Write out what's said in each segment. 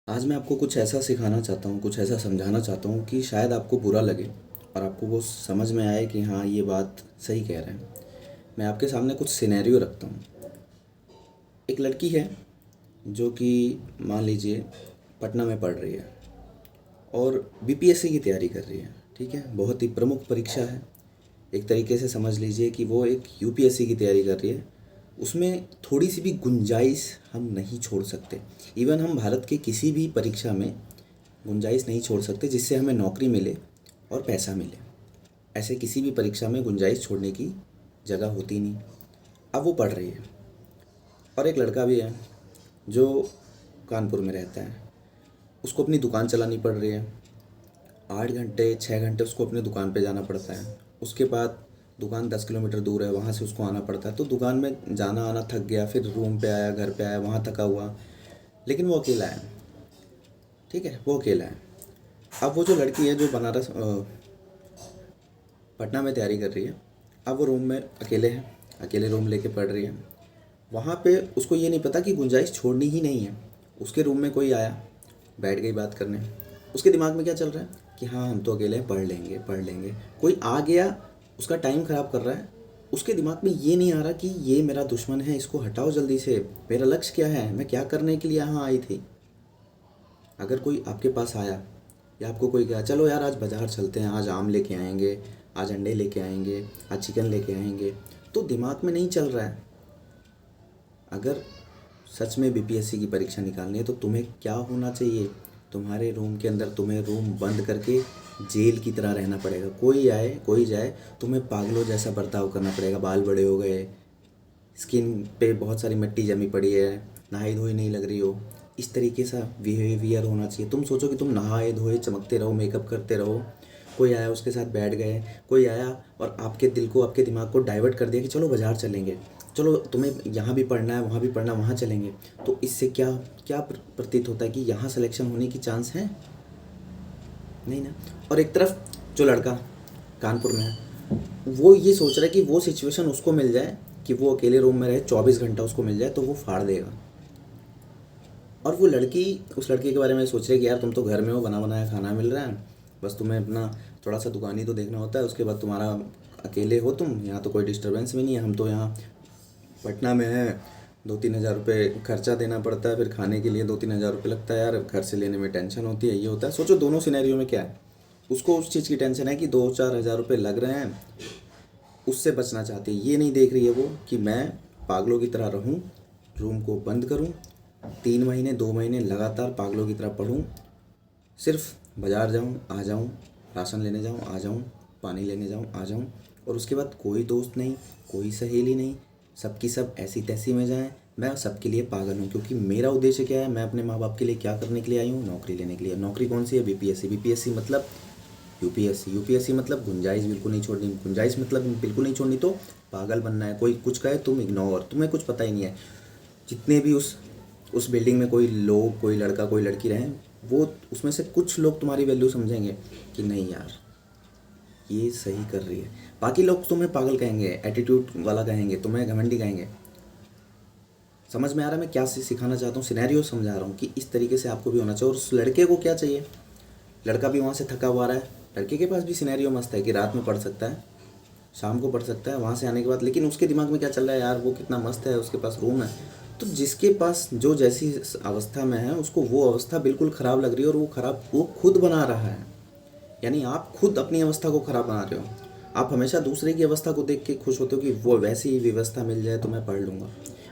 आज मैं आपको कुछ ऐसा सिखाना चाहता हूँ, कुछ ऐसा समझाना चाहता हूँ कि शायद आपको बुरा लगे और आपको वो समझ में आए कि हाँ, ये बात सही कह रहे हैं। मैं आपके सामने कुछ सिनेरियो रखता हूँ। एक लड़की है जो कि मान लीजिए पटना में पढ़ रही है और बीपीएससी की तैयारी कर रही है। ठीक है, बहुत ही प्रमुख परीक्षा है। एक तरीके से समझ लीजिए कि वो एक यूपीएससी की तैयारी कर रही है। उसमें थोड़ी सी भी गुंजाइश हम नहीं छोड़ सकते। इवन हम भारत के किसी भी परीक्षा में गुंजाइश नहीं छोड़ सकते जिससे हमें नौकरी मिले और पैसा मिले। ऐसे किसी भी परीक्षा में गुंजाइश छोड़ने की जगह होती नहीं। अब वो पढ़ रही है और एक लड़का भी है जो कानपुर में रहता है। उसको अपनी दुकान चलानी पड़ रही है। 8 घंटे 6 घंटे उसको अपने दुकान पे जाना पड़ता है। उसके बाद दुकान 10 किलोमीटर दूर है, वहाँ से उसको आना पड़ता है। तो दुकान में जाना आना थक गया, फिर रूम पे आया, घर पे आया, वहाँ थका हुआ। लेकिन वो अकेला है। ठीक है, वो अकेला है। अब वो जो लड़की है जो बनारस पटना में तैयारी कर रही है, अब वो रूम में अकेले है, अकेले रूम लेके पढ़ रही है। वहाँ पे उसको ये नहीं पता कि गुंजाइश छोड़नी ही नहीं है। उसके रूम में कोई आया, बैठ गई बात करने। उसके दिमाग में क्या चल रहा है कि हाँ, हम तो अकेले हैं, पढ़ लेंगे पढ़ लेंगे। कोई आ गया, उसका टाइम ख़राब कर रहा है। उसके दिमाग में ये नहीं आ रहा कि ये मेरा दुश्मन है, इसको हटाओ जल्दी से। मेरा लक्ष्य क्या है, मैं क्या करने के लिए यहाँ आई थी। अगर कोई आपके पास आया या आपको कोई कहा चलो यार आज बाज़ार चलते हैं, आज आम लेके आएंगे, आज अंडे लेके आएंगे, आज चिकन लेके आएंगे, तो दिमाग में नहीं चल रहा है। अगर सच में बीपीएससी की परीक्षा निकालनी है तो तुम्हें क्या होना चाहिए। तुम्हारे रूम के अंदर तुम्हें रूम बंद करके जेल की तरह रहना पड़ेगा। कोई आए कोई जाए, तुम्हें पागलों जैसा बर्ताव करना पड़ेगा। बाल बड़े हो गए, स्किन पे बहुत सारी मिट्टी जमी पड़ी है, नहाई धोई नहीं लग रही हो, इस तरीके सा बिहेवियर होना चाहिए। तुम सोचो कि तुम नहाए धोए चमकते रहो, मेकअप करते रहो। कोई आया उसके साथ बैठ गए, कोई आया और आपके दिल को, आपके दिमाग को डाइवर्ट कर दिया कि चलो बाज़ार चलेंगे, चलो तुम्हें यहाँ भी पढ़ना है, वहाँ भी पढ़ना है, वहाँ चलेंगे। तो इससे क्या क्या प्रतीत होता है कि यहाँ सिलेक्शन होने की चांस है? नहीं ना। और एक तरफ जो लड़का कानपुर में है, वो ये सोच रहा है कि वो सिचुएशन उसको मिल जाए कि वो अकेले रूम में रहे, 24 घंटा उसको मिल जाए तो वो फाड़ देगा। और वो लड़की उस लड़के के बारे में सोच रही है कि यार तुम तो घर में हो, बना बनाया खाना मिल रहा है, बस तुम्हें अपना थोड़ा सा दुकान ही तो देखना होता है, उसके बाद तुम्हारा अकेले हो तुम, यहाँ तो कोई डिस्टर्बेंस भी नहीं है। हम तो यहाँ पटना में है, 2-3 हज़ार रुपये खर्चा देना पड़ता है, फिर खाने के लिए 2-3 हज़ार रुपये लगता है यार, घर से लेने में टेंशन होती है, ये होता है। सोचो दोनों सिनेरियो में क्या है। उसको उस चीज़ की टेंशन है कि 2-4 हज़ार रुपये लग रहे हैं, उससे बचना चाहती है। ये नहीं देख रही है वो कि मैं पागलों की तरह रहूं, रूम को बंद करूं, 3 महीने 2 महीने लगातार पागलों की तरह पढूं, सिर्फ बाज़ार जाऊं आ जाऊं, राशन लेने जाऊं आ जाऊं, पानी लेने जाऊं आ जाऊं, और उसके बाद कोई दोस्त नहीं, कोई सहेली नहीं, सबकी सब ऐसी तैसी में जाएं। मैं सबके लिए पागल हूँ क्योंकि मेरा उद्देश्य क्या है, मैं अपने माँ बाप के लिए क्या करने के लिए आई हूँ, नौकरी लेने के लिए। नौकरी कौन सी है? बीपीएससी। बीपीएससी मतलब यूपीएससी। यूपीएससी मतलब गुंजाइश बिल्कुल नहीं छोड़नी। गुंजाइश मतलब बिल्कुल नहीं छोड़नी तो पागल बनना है। कोई कुछ कहे तुम इग्नोर, तुम्हें कुछ पता ही नहीं है। जितने भी उस बिल्डिंग में कोई लोग, कोई लड़का कोई लड़की रहें, वो उसमें से कुछ लोग तुम्हारी वैल्यू समझेंगे कि नहीं यार, ये सही कर रही है। बाकी लोग तुम्हें पागल कहेंगे, एटीट्यूड वाला कहेंगे, तुम्हें घमंडी कहेंगे। समझ में आ रहा है मैं क्या सिखाना चाहता हूँ? सिनेरियो समझा रहा हूँ कि इस तरीके से आपको भी होना चाहिए। और उस लड़के को क्या चाहिए? लड़का भी वहाँ से थका हुआ रहा है, लड़के के पास भी सिनेरियो मस्त है कि रात में पढ़ सकता है, शाम को पढ़ सकता है वहाँ से आने के बाद। लेकिन उसके दिमाग में क्या चल रहा है, यार वो कितना मस्त है, उसके पास रूम है। तो जिसके पास जो जैसी अवस्था में है उसको वो अवस्था बिल्कुल ख़राब लग रही है, और वो ख़राब वो खुद बना रहा है। यानी आप खुद अपनी अवस्था को ख़राब बना रहे हो। आप हमेशा दूसरे की अवस्था को देख के खुश होते हो कि वो वैसी व्यवस्था मिल जाए तो मैं पढ़ लूँगा,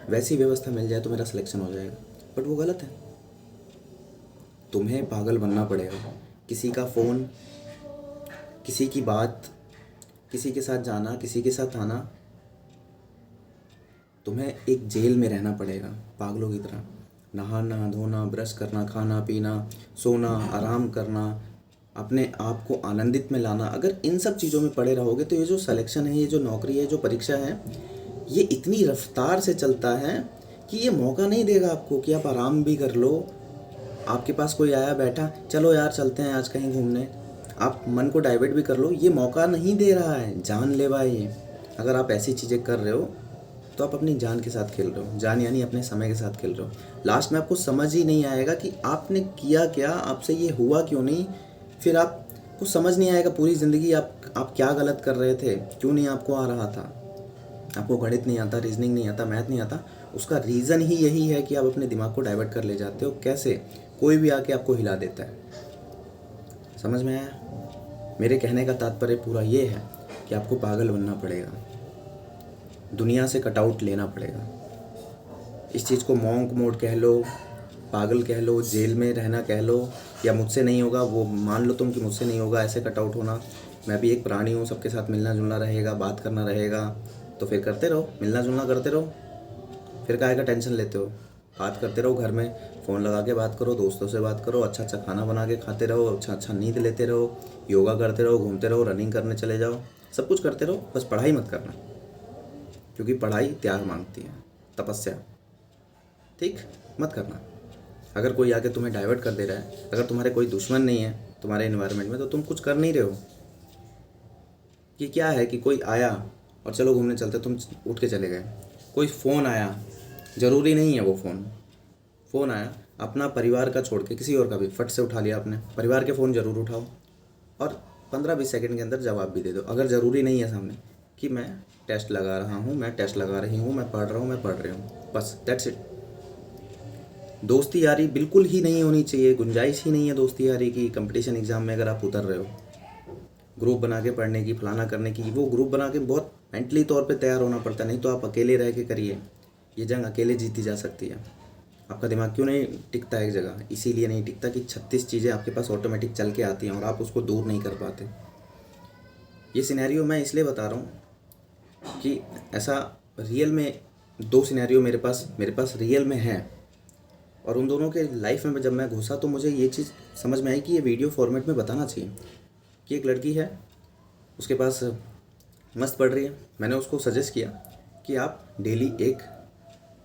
वैसी व्यवस्था मिल जाए तो मेरा सिलेक्शन हो जाएगा। बट वो गलत है। तुम्हें पागल बनना पड़ेगा। किसी का फ़ोन, किसी की बात, किसी के साथ जाना, किसी के साथ आना, तुम्हें एक जेल में रहना पड़ेगा पागलों की तरह। नहाना धोना, ब्रश करना, खाना पीना, सोना, आराम करना, अपने आप को आनंदित में लाना। अगर इन सब चीज़ों में पड़े रहोगे तो ये जो सिलेक्शन है, ये जो नौकरी है, जो परीक्षा है, ये इतनी रफ्तार से चलता है कि ये मौका नहीं देगा आपको कि आप आराम भी कर लो। आपके पास कोई आया बैठा, चलो यार चलते हैं आज कहीं घूमने, आप मन को डाइवर्ट भी कर लो, ये मौका नहीं दे रहा है। जानलेवा है ये। अगर आप ऐसी चीज़ें कर रहे हो तो आप अपनी जान के साथ खेल रहे हो, जान यानी अपने समय के साथ खेल रहे हो। लास्ट में आपको समझ ही नहीं आएगा कि आपने किया क्या, आपसे ये हुआ क्यों नहीं, फिर आपको समझ नहीं आएगा पूरी ज़िंदगी आप क्या गलत कर रहे थे, क्यों नहीं आपको आ रहा था। आपको गणित नहीं आता, रीजनिंग नहीं आता, मैथ नहीं आता, उसका रीज़न ही यही है कि आप अपने दिमाग को डाइवर्ट कर ले जाते हो। कैसे? कोई भी आके आपको हिला देता है। समझ में आया? मेरे कहने का तात्पर्य पूरा ये है कि आपको पागल बनना पड़ेगा, दुनिया से कटआउट लेना पड़ेगा। इस चीज़ को मॉन्क मोड कह लो, पागल कह लो, जेल में रहना कह लो, या मुझसे नहीं होगा, वो मान लो तुम कि मुझसे नहीं होगा, ऐसे कटआउट होना। मैं भी एक प्राणी हूँ, सबके साथ मिलना जुलना रहेगा, बात करना रहेगा, तो फिर करते रहो, मिलना जुलना करते रहो। फिर काहे का टेंशन लेते हो? बात करते रहो, घर में फ़ोन लगा के बात करो, दोस्तों से बात करो, अच्छा अच्छा खाना बना के खाते रहो, अच्छा अच्छा नींद लेते रहो, योगा करते रहो, घूमते रहो, रनिंग करने चले जाओ, सब कुछ करते रहो, बस पढ़ाई मत करना, क्योंकि पढ़ाई त्याग मांगती है, तपस्या। ठीक? मत करना। अगर कोई आके तुम्हें डाइवर्ट कर दे रहा है, अगर तुम्हारे कोई दुश्मन नहीं है तुम्हारे इन्वायरमेंट में, तो तुम कुछ कर नहीं रहे हो। कि क्या है कि कोई आया और चलो घूमने चलते, तुम उठ के चले गए। कोई फ़ोन आया, ज़रूरी नहीं है वो फ़ोन आया, अपना परिवार का छोड़ के किसी और का भी फट से उठा लिया आपने। परिवार के फ़ोन ज़रूर उठाओ और 15-20 सेकंड के अंदर जवाब भी दे दो। अगर ज़रूरी नहीं है सामने कि मैं टेस्ट लगा रहा हूँ, मैं टेस्ट लगा रही हूँ, मैं पढ़ रहा हूँ, मैं पढ़ रही हूँ, बस दैट्स इट। दोस्ती यारी बिल्कुल ही नहीं होनी चाहिए, गुंजाइश ही नहीं है दोस्ती यारी की। कंपटीशन एग्ज़ाम में अगर आप उतर रहे हो, ग्रुप बना के पढ़ने की, फलाना करने की, वो ग्रुप बना के बहुत मेंटली तौर पे तैयार होना पड़ता है, नहीं तो आप अकेले रह के करिए। ये जंग अकेले जीती जा सकती है। आपका दिमाग क्यों नहीं टिकता एक जगह? इसीलिए नहीं टिकता कि 36 चीज़ें आपके पास ऑटोमेटिक चल के आती हैं और आप उसको दूर नहीं कर पाते। ये सिनेरियो मैं इसलिए बता रहा हूँ कि ऐसा रियल में 2 सिनेरियो मेरे पास रियल में है, और उन दोनों के लाइफ में जब मैं घुसा तो मुझे ये चीज़ समझ में आई कि ये वीडियो फॉर्मेट में बताना चाहिए। कि एक लड़की है, उसके पास मस्त पढ़ रही है। मैंने उसको सजेस्ट किया कि आप डेली एक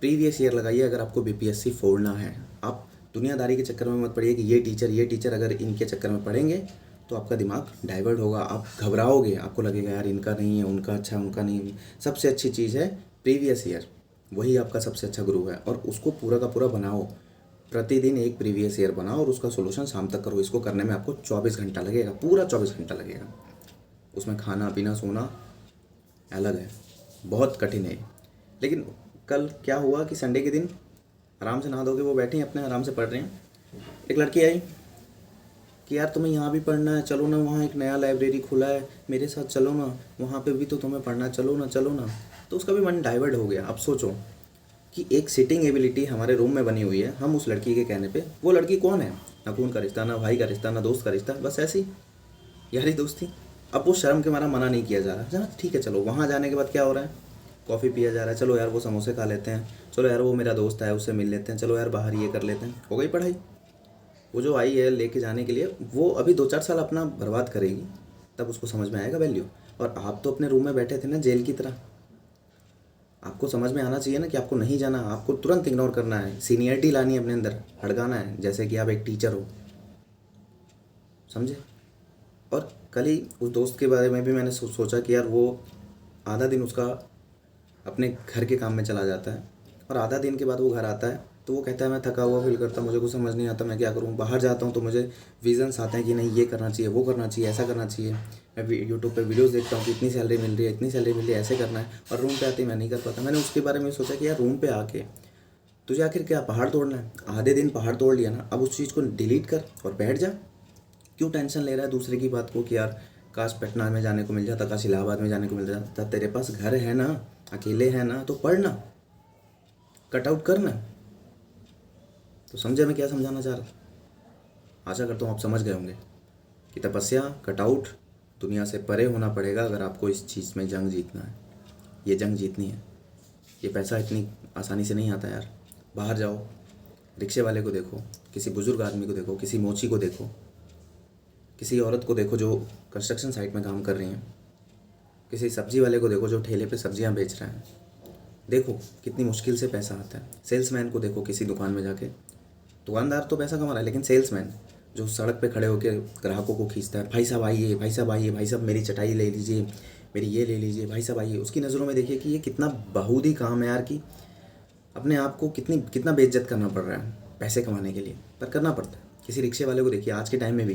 प्रीवियस ईयर लगाइए अगर आपको बीपीएससी फोड़ना है। आप दुनियादारी के चक्कर में मत पड़िए कि ये टीचर अगर इनके चक्कर में पड़ेंगे तो आपका दिमाग डाइवर्ट होगा, आप घबराओगे, आपको लगेगा यार इनका नहीं है, उनका अच्छा, उनका नहीं। सबसे अच्छी चीज़ है प्रीवियस ईयर, वही आपका सबसे अच्छा गुरु है, और उसको पूरा का पूरा बनाओ। प्रतिदिन एक प्रीवियस ईयर बनाओ और उसका सोल्यूशन शाम तक करो। इसको करने में आपको 24 घंटा लगेगा, पूरा 24 घंटा लगेगा। उसमें खाना पीना सोना अलग है, बहुत कठिन है। लेकिन कल क्या हुआ कि संडे के दिन आराम से नहा धो के वो बैठी हैं अपने, आराम से पढ़ रही हैं। एक लड़की आई कि यार तुम्हें यहाँ भी पढ़ना है, चलो ना, वहाँ एक नया लाइब्रेरी खुला है, मेरे साथ चलो ना, वहाँ पे भी तो तुम्हें पढ़ना है, चलो ना चलो ना। तो उसका भी मन डाइवर्ट हो गया। अब सोचो कि एक सिटिंग एबिलिटी हमारे रूम में बनी हुई है, हम उस लड़की के कहने पे, वो लड़की कौन है? ना खून का रिश्ता, ना भाई का रिश्ता, ना दोस्त का रिश्ता, बस ऐसी यारी दोस्ती। अब वो शर्म के मारा मना नहीं किया जा रहा। हाँ ठीक है, चलो वहाँ जाने के बाद क्या हो रहा है? कॉफ़ी पिया जा रहा है, चलो यार वो समोसे खा लेते हैं, चलो यार वो मेरा दोस्त है उससे मिल लेते हैं, चलो यार बाहर ये कर लेते हैं। हो गई पढ़ाई। वो जो आई है लेके जाने के लिए, वो अभी 2-4 साल अपना बर्बाद करेगी, तब उसको समझ में आएगा वैल्यू। और आप तो अपने रूम में बैठे थे ना जेल की तरह। आपको समझ में आना चाहिए ना कि आपको नहीं जाना, आपको तुरंत इग्नोर करना है, सीनियरिटी लानी है अपने अंदर, हड़काना है जैसे कि आप एक टीचर हो। समझे? और कल ही उस दोस्त के बारे में भी मैंने सोचा कि यार वो आधा दिन उसका अपने घर के काम में चला जाता है, और आधा दिन के बाद वो घर आता है तो वो कहता है मैं थका हुआ फील करता हूँ, मुझे कुछ समझ नहीं आता मैं क्या करूँ। बाहर जाता हूँ तो मुझे विजन्स आते हैं कि नहीं ये करना चाहिए, वो करना चाहिए, ऐसा करना चाहिए। मैं यूट्यूब पे वीडियोस देखता हूँ कि इतनी सैलरी मिल रही है, इतनी सैलरी मिल रही है, ऐसे करना है, और रूम पे आते ही मैं नहीं कर पाता। मैंने उसके बारे में सोचा कि यार रूम पे आके तुझे आखिर क्या पहाड़ तोड़ना है? आधे दिन पहाड़ तोड़ लिया ना, अब उस चीज़ को डिलीट कर और बैठ जा। क्यों टेंशन ले रहा है दूसरे की बात को कि यार काश पटना में जाने को मिल जाता, काश इलाहाबाद में जाने को मिल जाता। तेरे पास घर है ना, अकेले है ना, तो पढ़ना, कट आउट करना। तो समझे मैं क्या समझाना चाह रहा था? आशा करता हूँ आप समझ गए होंगे कि तपस्या, कट आउट, दुनिया से परे होना पड़ेगा अगर आपको इस चीज़ में जंग जीतना है। ये जंग जीतनी है। ये पैसा इतनी आसानी से नहीं आता यार। बाहर जाओ, रिक्शे वाले को देखो, किसी बुजुर्ग आदमी को देखो, किसी मोची को देखो, किसी औरत को देखो जो कंस्ट्रक्शन साइट में काम कर रही हैं, किसी सब्जी वाले को देखो जो ठेले पे सब्जियां बेच रहा है। देखो कितनी मुश्किल से पैसा आता है। सेल्समैन को देखो किसी दुकान में जाके, दुकानदार तो पैसा कमा रहा है, लेकिन सेल्समैन जो सड़क पे खड़े होकर ग्राहकों को खींचता है, भाई साहब आइए, भाई साहब आइए, भाई साहब मेरी चटाई ले लीजिए, मेरी ये ले लीजिए भाई साहब, आइए। उसकी नज़रों में देखिए कि ये कितना बहूदी काम है यार, कि अपने आप को कितना बेइज्जत करना पड़ रहा है पैसे कमाने के लिए, पर करना पड़ता है। किसी रिक्शे वाले को देखिए, आज के टाइम में भी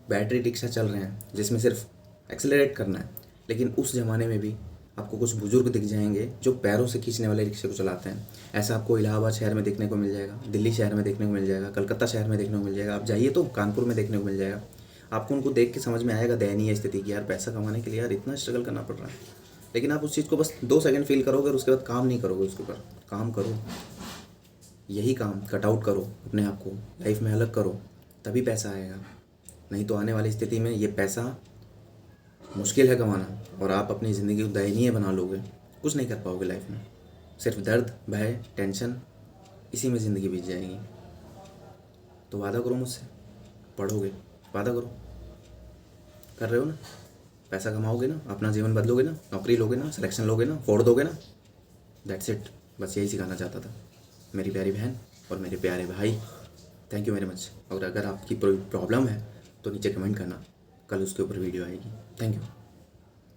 बैटरी रिक्शा चल रहे हैं जिसमें सिर्फ एक्सेलरेट करना है, लेकिन उस ज़माने में भी आपको कुछ बुजुर्ग दिख जाएंगे जो पैरों से खींचने वाले रिक्शे को चलाते हैं। ऐसा आपको इलाहाबाद शहर में देखने को मिल जाएगा, दिल्ली शहर में देखने को मिल जाएगा, कलकत्ता शहर में देखने को मिल जाएगा, आप जाइए तो कानपुर में देखने को मिल जाएगा। आपको उनको देख के समझ में आएगा दयनीय स्थिति की, यार पैसा कमाने के लिए यार इतना स्ट्रगल करना पड़ रहा है। लेकिन आप उस चीज़ को बस 2 सेकंड फील करोगे और उसके बाद काम नहीं करोगे उसके ऊपर। काम करो, यही काम कट आउट करो, अपने आप को लाइफ में अलग करो, तभी पैसा आएगा। नहीं तो आने वाली स्थिति में ये पैसा मुश्किल है कमाना, और आप अपनी ज़िंदगी को दयनीय बना लोगे, कुछ नहीं कर पाओगे लाइफ में। सिर्फ दर्द, भय, टेंशन, इसी में ज़िंदगी बीत जाएगी। तो वादा करो मुझसे, पढ़ोगे, वादा करो, कर रहे हो ना, पैसा कमाओगे ना, अपना जीवन बदलोगे ना, नौकरी लोगे ना, सिलेक्शन लोगे ना, फोड़ दोगे ना। दैट्स इट, बस यही सिखाना चाहता था मेरी प्यारी बहन और मेरे प्यारे भाई। Thank you very much. और अगर आपकी कोई प्रॉब्लम है तो नीचे कमेंट करना, कल उसके ऊपर वीडियो आएगी। Thank you.